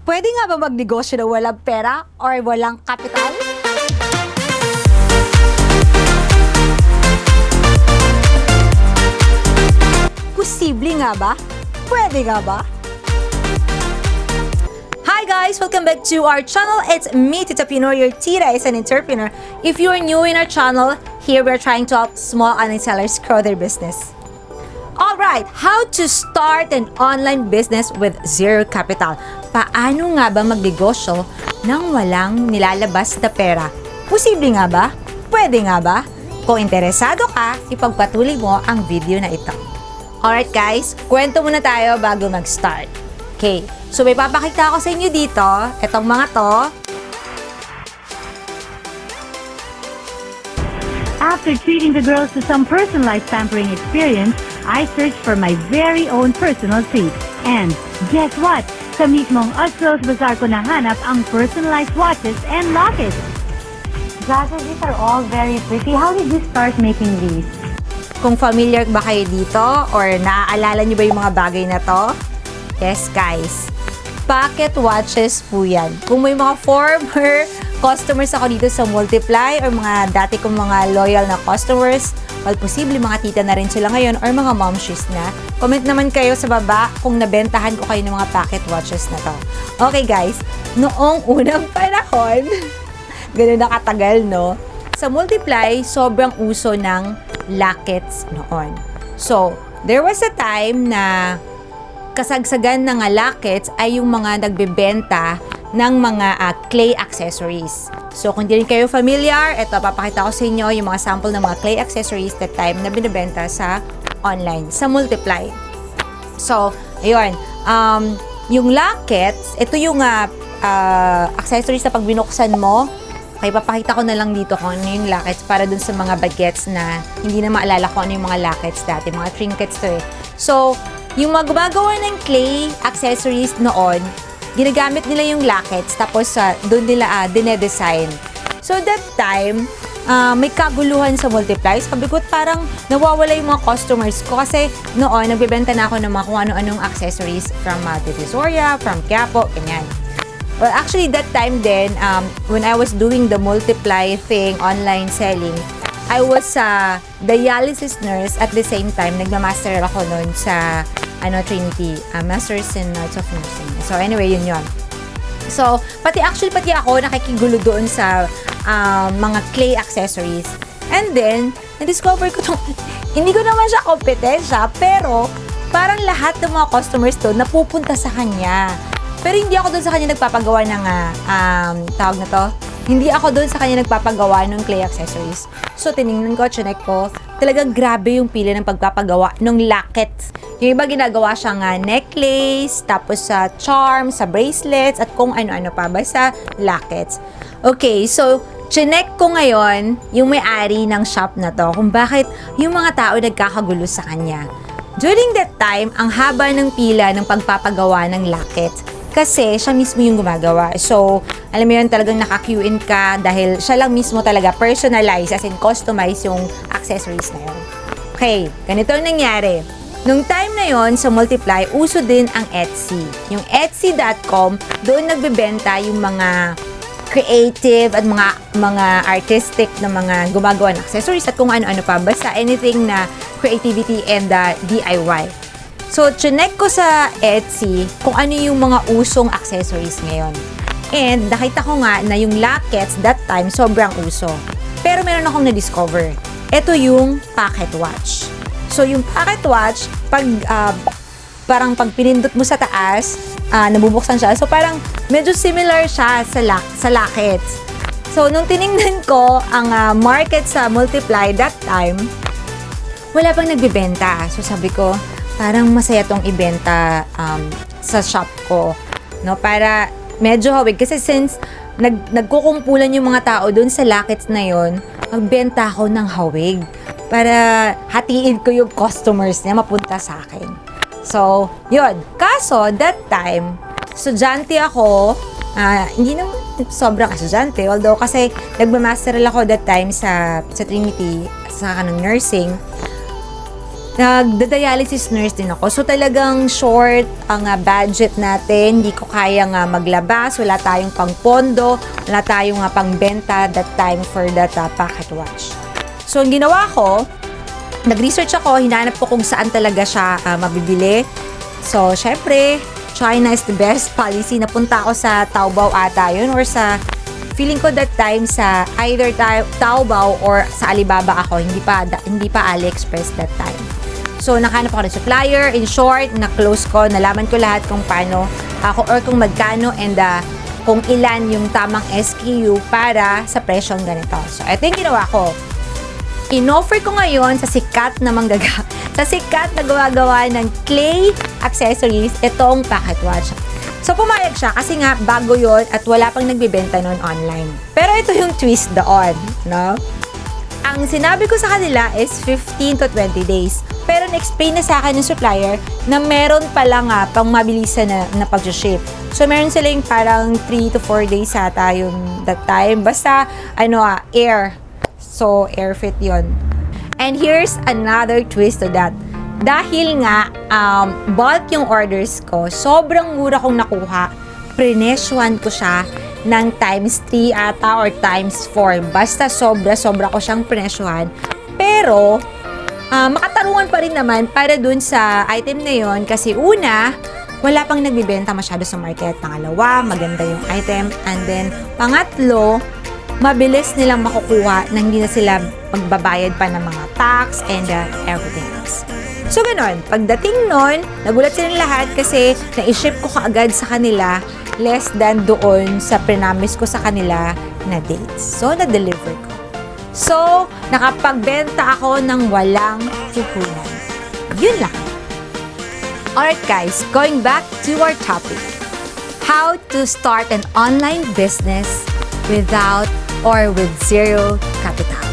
Pwede nga ba magnegosyo na walang pera or walang kapital? Posible nga ba? Pwede nga ba? Hi guys! Welcome back to our channel. It's me, Tita Pino, your tita is an entrepreneur. If you are new in our channel, here we're trying to help small online sellers grow their business. Alright, how to start an online business with zero capital. Paano nga ba magnegosyo nang walang nilalabas na pera? Posible nga ba? Pwede nga ba? Kung interesado ka, ipagpatuloy mo ang video na ito. Alright guys, kwento muna tayo bago mag-start. Okay, so may papakita ako sa inyo dito, itong mga to. After treating the girls to some personalized pampering experience, I searched for my very own personal treat. And guess what? Sa mismong Oslo's Bazaar ko nahanap ang personalized watches and lockets. Guys, these are all very pretty. How did you start making these? Kung familiar ba kayo dito or naaalala nyo ba yung mga bagay na to? Yes guys, pocket watches po yan. Kung may mga former customers ako dito sa Multiply or mga dati kong mga loyal na customers, well, posible mga tita na rin sila ngayon or mga momshies na. Comment naman kayo sa baba kung nabentahan ko kayo ng mga pocket watches na to. Okay guys, noong unang panahon, ganun na katagal no, sa Multiply, sobrang uso ng lockets noon. So, there was a time na kasagsagan ng lockets ay yung mga nagbebenta ng mga clay accessories. So, kung di rin kayo familiar, ito, papakita ko sa inyo yung mga sample ng mga clay accessories that time na binibenta sa online, sa Multiply. So, ayun, yung lockets, ito yung accessories na pag binuksan mo. Okay, papakita ko na lang dito kung ano yung lockets para dun sa mga bagets na hindi na maalala ko ano yung mga lockets dati, mga trinkets to eh. So, yung mga gumagawa ng clay accessories noon, ginagamit nila yung lockets tapos doon nila dinedesign. So, that time, may kaguluhan sa Multiply. Sabi ko, parang nawawala yung mga customers ko kasi noon, nagbebenta na ako ng mga kung ano-anong accessories from Divisoria, from Quiapo, ganyan. Well, actually, that time then, when I was doing the Multiply thing, online selling, I was a dialysis nurse at the same time. Nagmamaster ako noon sa Trinity, Masters in Arts of Nursing. So anyway, yun. So, pati ako nakikigulo doon sa mga clay accessories. And then, na-discover ko itong, hindi ko naman siya kompetensya, pero parang lahat ng mga customers doon napupunta sa kanya. Pero hindi ako doon sa kanya nagpapagawa ng, tawag na to, hindi ako doon sa kanya nagpapagawa ng clay accessories. So, tinignan ko, chinek ko, talagang grabe yung pila ng pagpapagawa ng lockets. Yung iba ginagawa siyang necklace, tapos sa charms, sa bracelets, at kung ano-ano pa, basta lockets. Okay, so, chinek ko ngayon yung may-ari ng shop na to, kung bakit yung mga tao nagkakagulo sa kanya. During that time, ang haba ng pila ng pagpapagawa ng lockets. Kasi siya mismo yung gumagawa. So, alam mo yun, talagang naka-queue in ka dahil siya lang mismo talaga personalize, as in customize yung accessories na yun. Okay, ganito ang nangyari. Nung time na yon sa Multiply, uso din ang Etsy. Yung Etsy.com, doon nagbebenta yung mga creative at mga artistic na mga gumagawa ng accessories at kung ano-ano pa. Basta anything na creativity and DIY. So, chinek ko sa Etsy kung ano yung mga usong accessories ngayon. And nakita ko nga na yung lockets that time sobrang uso. Pero meron akong na-discover. Ito yung pocket watch. So, yung pocket watch, parang pag pinindot mo sa taas, nabubuksan siya. So, parang medyo similar siya sa lockets. So, nung tiningnan ko ang market sa Multiply that time, wala pang nagbibenta. So, sabi ko, parang masaya tong ibenta sa shop ko, no? Para medyo hawig. Kasi since nagkukumpulan yung mga tao doon sa lockets na yon, magbenta ako ng hawig para hatiin ko yung customers niya mapunta sa akin. So, yun. Kaso, that time, estudyante ako, hindi naman sobrang estudyante, although kasi nagmamasteral ako that time sa Trinity, sa nursing. nagda-dialysis nurse din ako. So talagang short ang budget natin. Hindi ko kaya nga maglabas. Wala tayong pangpondo. Wala tayong pangbenta that time for that pocket watch. So ang ginawa ko, nag-research ako, hinanap ko kung saan talaga siya mabibili. So syempre, China is the best policy. Napunta ako sa Taobao ata yun or sa feeling ko that time sa either Taobao or sa Alibaba ako, hindi pa AliExpress that time. So nakahanap ako ng supplier, in short, na-close ko, nalaman ko lahat kung paano ako or kung magkano and kung ilan yung tamang SKU para sa presyong ganito. So ito yung ginawa ko. In-offer ko ngayon sa sikat na sa sikat na gumagawa ng clay accessories itong pocket watch. So, pumayag siya kasi nga bago yon at wala pang nagbibenta nun online. Pero ito yung twist doon, no? Ang sinabi ko sa kanila is 15 to 20 days. Pero na-explain na sa akin ng supplier na meron pala nga pang mabilisan na pag-ship. So, meron silang parang 3 to 4 days ata yung that time. Basta, air. So, air fit yon. And here's another twist to that. Dahil nga, bulk yung orders ko, sobrang mura kong nakuha, prinesyohan ko siya ng times 3 ata or times 4. Basta sobra ko siyang prinesyohan. Pero, makatarungan pa rin naman para dun sa item na yon kasi una, wala pang nagbibenta masyado sa market. Pangalawa, maganda yung item. And then, pangatlo, mabilis nilang makukuha na hindi na sila magbabayad pa ng mga tax and everything else. So, ganon. Pagdating nun, nagulat silang lahat kasi na-ship ko kaagad sa kanila less than doon sa prinamis ko sa kanila na dates. So, na-deliver ko. So, nakapagbenta ako ng walang puhunan. Yun lang. Alright guys, going back to our topic. How to start an online business without or with zero capital.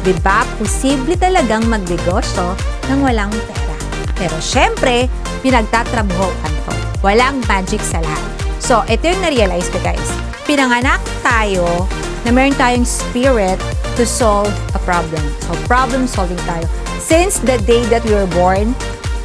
Diba? Posible talagang magnegosyo ng walang pera. Pero syempre, pinagtatrabuhoan to. Walang magic sa lahat. So, ito yung na-realize ko guys. Pinanganak tayo na meron tayong spirit to solve a problem. So, problem solving tayo. Since the day that we were born,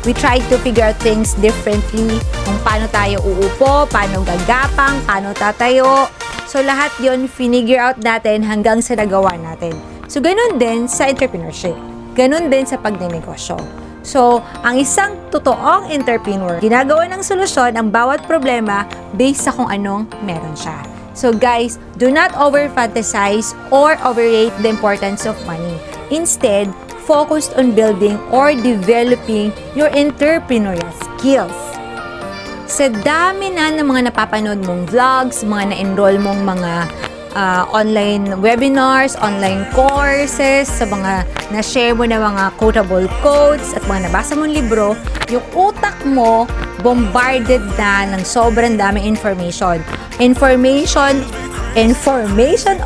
we tried to figure out things differently. Kung paano tayo uupo, paano gagapang, paano tatayo. So, lahat yon finigure out natin hanggang sa nagawa natin. So, ganun din sa entrepreneurship. Ganun din sa pagnenegosyo. So, ang isang totoong entrepreneur, ginagawa ng solusyon ang bawat problema based sa kung anong meron siya. So, guys, do not over-fantasize or overrate the importance of money. Instead, focus on building or developing your entrepreneurial skills. Sa dami na ng mga napapanood mong vlogs, mga na-enroll mong mga online webinars, online courses, sa mga na-share mo na mga quotable quotes at mga nabasa mong libro, yung utak mo bombarded na ng sobrang dami information. Information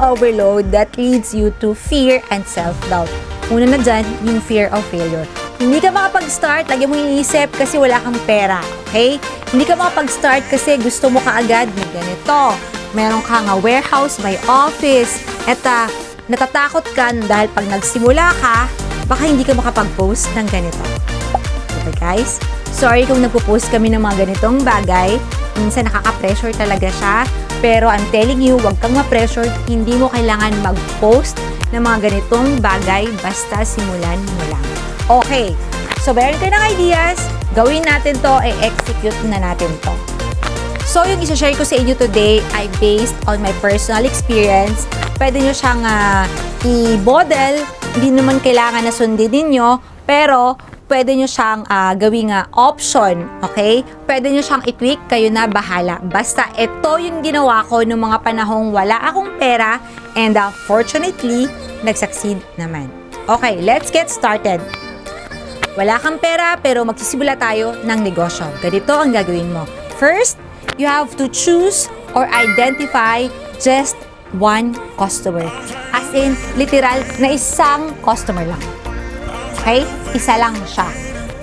overload that leads you to fear and self-doubt. Una na dyan, yung fear of failure. Hindi ka makapag-start, lagi mo iniisip kasi wala kang pera, okay? Hindi ka makapag-start kasi gusto mo kaagad may ganito. Meron ka nga warehouse, may office, at natatakot ka dahil pag nagsimula ka, baka hindi ka makapag-post ng ganito. Okay guys? Sorry kung nagpo-post kami ng mga ganitong bagay. Minsan nakaka-pressure talaga siya. Pero I'm telling you, huwag kang ma-pressure. Hindi mo kailangan mag-post ng mga ganitong bagay basta simulan mo lang. Okay. So, meron ka ng ideas. Gawin natin to, execute na natin to. So, yung isa-share ko sa inyo today ay based on my personal experience. Pwede nyo siyang i-model. Hindi naman kailangan na sundin ninyo. Pero, pwede nyo siyang gawing option. Okay? Pwede nyo siyang i-tweak. Kayo na bahala. Basta, ito yung ginawa ko noong mga panahong wala akong pera. And fortunately, nag-succeed naman. Okay, let's get started. Wala kang pera, pero magsisimula tayo ng negosyo. Ganito ang gagawin mo. First, you have to choose or identify just one customer. As in, literal, na isang customer lang. Okay? Isa lang siya.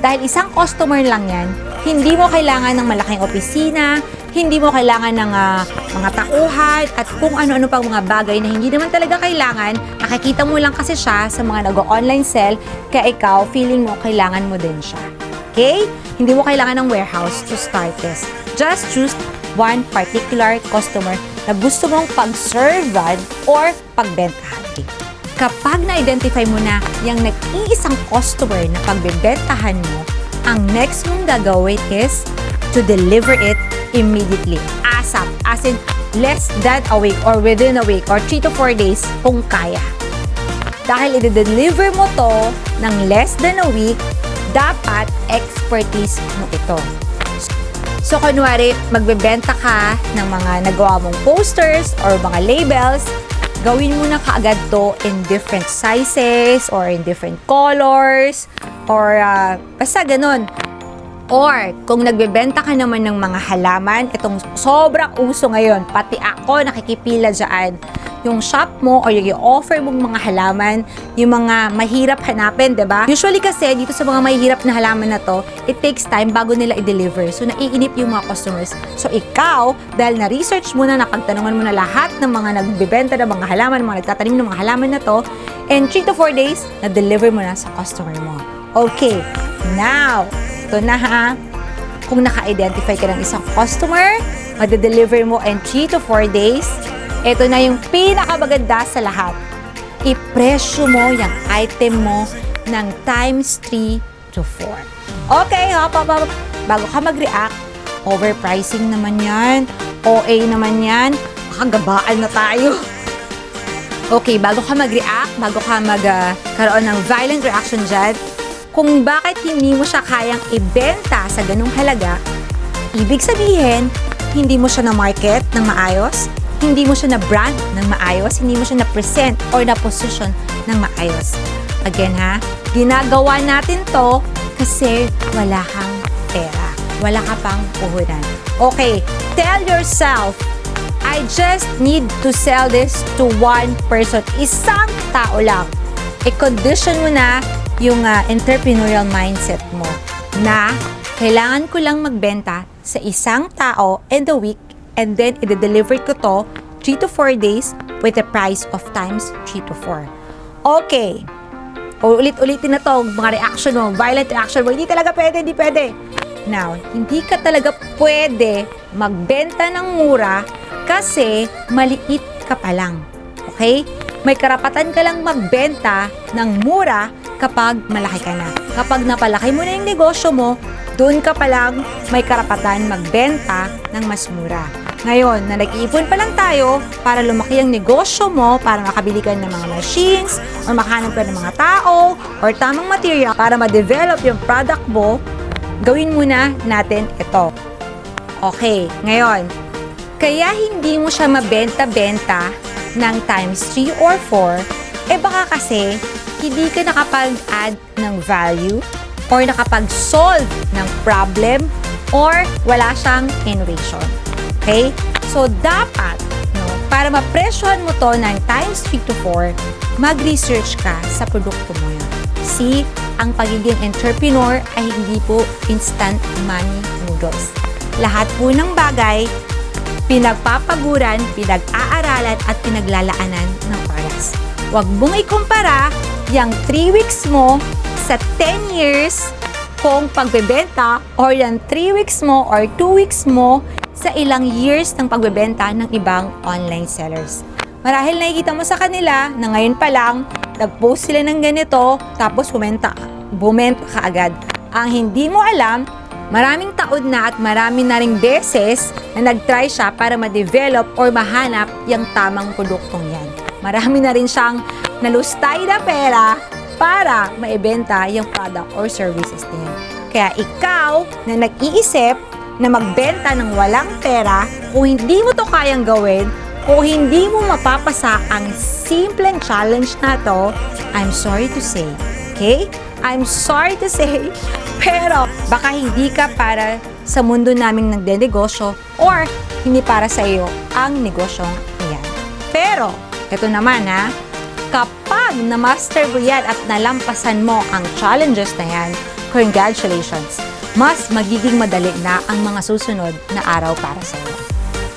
Dahil isang customer lang yan, hindi mo kailangan ng malaking opisina, Hindi mo kailangan ng mga tauhan at kung ano-ano pang mga bagay na hindi naman talaga kailangan. Nakikita mo lang kasi siya sa mga nag-online sell, kaya ikaw, feeling mo, kailangan mo din siya. Okay? Hindi mo kailangan ng warehouse to start this. Just choose one particular customer na gusto mong pag-servan or pagbentahan. Kapag na-identify mo na yung nag-iisang customer na pagbebentahan mo, ang next mong gagawin is to deliver it immediately. ASAP. As in, less than a week or within a week or 3 to 4 days kung kaya. Dahil i-deliver mo to ng less than a week, dapat expertise mo ito. So, kunwari, magbebenta ka ng mga nagawa mong posters or mga labels, gawin mo na kaagad to in different sizes or in different colors or basta ganun. Or, kung nagbebenta ka naman ng mga halaman, itong sobrang uso ngayon, pati ako nakikipila dyan, yung shop mo or yung offer mong mga halaman, yung mga mahirap hanapin, diba? Usually kasi, dito sa mga mahirap na halaman na to, it takes time bago nila i-deliver. So, naiinip yung mga customers. So, ikaw, dahil na-research mo na, napagtanungan mo na lahat ng mga nagbebenta ng mga halaman, mga nagtatanim ng mga halaman na to, and 3 to 4 days, na-deliver mo na sa customer mo. Okay, now, ito na ha. Kung naka-identify ka ng isang customer, madedeliver mo in 3 to 4 days, ito na yung pinakamaganda sa lahat. I-presyo mo yung item mo ng times 3 to 4. Okay, hop. Bago ka mag-react, overpricing naman yan, OA naman yan, makagabaan na tayo. Okay, bago ka mag-react, bago ka magkaroon ng violent reaction dyan, kung bakit hindi mo siya kayang ibenta sa ganung halaga, ibig sabihin, hindi mo siya na-market ng maayos, hindi mo siya na-brand ng maayos, hindi mo siya na-present or na-position ng maayos. Again ha, ginagawa natin to kasi wala kang pera. Wala ka pang puhunan. Okay, tell yourself, I just need to sell this to one person. Isang tao lang. I-condition mo na yung entrepreneurial mindset mo na kailangan ko lang magbenta sa isang tao in the week and then i-deliver ko to 3 to 4 days with the price of times 3 to 4. Okay. Ulit-ulitin na to, mga reaction mo, violent reaction mo, hindi talaga pwede, hindi pwede. Now, hindi ka talaga pwede magbenta ng mura kasi maliit ka pa lang. Okay? May karapatan ka lang magbenta ng mura kapag malaki ka na. Kapag napalaki mo na yung negosyo mo, doon ka pa lang may karapatan magbenta ng mas mura. Ngayon, na nag-iipon pa lang tayo para lumaki ang negosyo mo, para makabili ka ng mga machines, or makahanap ka ng mga tao, or tamang material para ma-develop yung product mo, gawin muna natin ito. Okay, ngayon, kaya hindi mo siya mabenta-benta ng times 3 or 4, baka kasi hindi ka nakapag-add ng value or nakapag-solve ng problem or wala siyang innovation. Okay? So, dapat, para mapresyohan mo to ng times 3 to 4, mag-research ka sa produkto mo yun. See, ang pagiging entrepreneur ay hindi po instant money noodles. Lahat po ng bagay, pinagpapaguran, pinag-aaralan at pinaglalaanan ng oras. Huwag mong ikumpara yung 3 weeks mo sa 10 years kung pagbebenta or yung 3 weeks mo or 2 weeks mo sa ilang years ng pagbebenta ng ibang online sellers. Marahil nakikita mo sa kanila na ngayon pa lang, nag-post sila ng ganito, tapos bumenta ka agad. Ang hindi mo alam, maraming taon na at marami na ring beses na nag-try siya para ma-develop or mahanap yung tamang produktong yan. Marami na rin siyang nalustay na pera para maibenta yung product or services niya. Kaya ikaw na nag-iisip na magbenta ng walang pera, kung hindi mo to kayang gawin, kung hindi mo mapapasa ang simpleng challenge na to, I'm sorry to say, okay? I'm sorry to say, pero baka hindi ka para sa mundo naming nagdenegosyo or hindi para sa iyo ang negosyong iyan. Pero, ito naman ha, kapag na-master mo yan at nalampasan mo ang challenges na yan, congratulations! mas magiging madali na ang mga susunod na araw para sa iyo.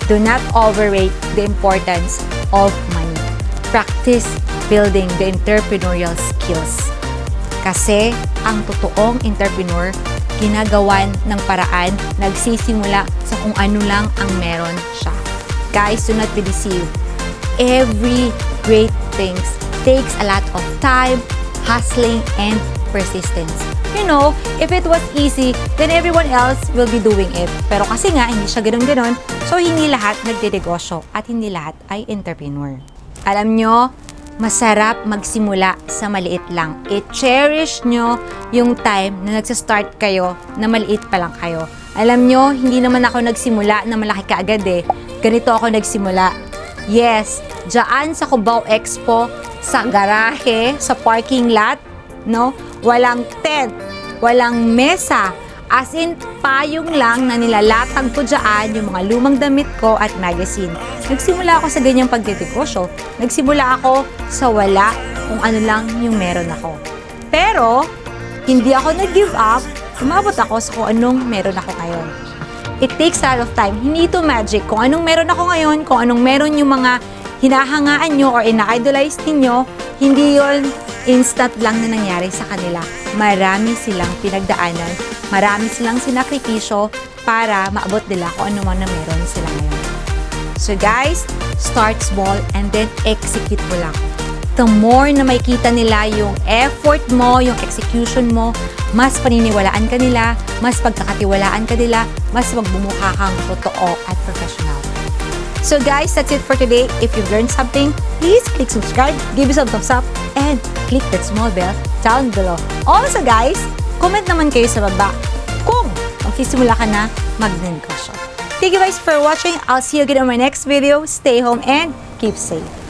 Do not overrate the importance of money. Practice building the entrepreneurial skills. Kasi ang totoong entrepreneur, ginagawan ng paraan, nagsisimula sa kung ano lang ang meron siya. Guys, do not be deceived. Every great things takes a lot of time, hustling, and persistence. You know, if it was easy, then everyone else will be doing it. Pero kasi nga, hindi siya ganun-ganun, so hindi lahat nagdedegosyo at hindi lahat ay entrepreneur. Alam nyo, masarap magsimula sa maliit lang. I-cherish nyo yung time na nagsastart kayo na maliit pa lang kayo. Alam nyo, hindi naman ako nagsimula na malaki kaagad eh. Ganito ako nagsimula. Yes, dyan sa Cubao Expo, sa garahe, sa parking lot, no? Walang tent, walang mesa. As in, payong lang na nilalatag ko dyan yung mga lumang damit ko at magazine. Nagsimula ako sa ganyang pagdedegosyo. Nagsimula ako sa wala kung ano lang yung meron ako. Pero, hindi ako nag-give up. Umabot ako sa kung anong meron ako ngayon. It takes a lot of time. Hindi ito magic. Kung anong meron ako ngayon, kung anong meron yung mga hinahangaan nyo or ina-idolize ninyo, hindi yon instant lang na nangyari sa kanila. Marami silang pinagdaanan, marami silang sinakripisyo para maabot nila kung ano man na meron sila ngayon. So guys, start small and then execute mo lang. The more na makikita nila yung effort mo, yung execution mo, mas paniniwalaan ka nila, mas pagkakatiwalaan ka nila, mas magbumukha kang totoo at professional. So guys, that's it for today. If you've learned something, please click subscribe, give us a thumbs up, and click that small bell down below. Also guys, comment naman kayo sa baba kung magsisimula ka na magnegosyo. Thank you guys for watching. I'll see you again on my next video. Stay home and keep safe.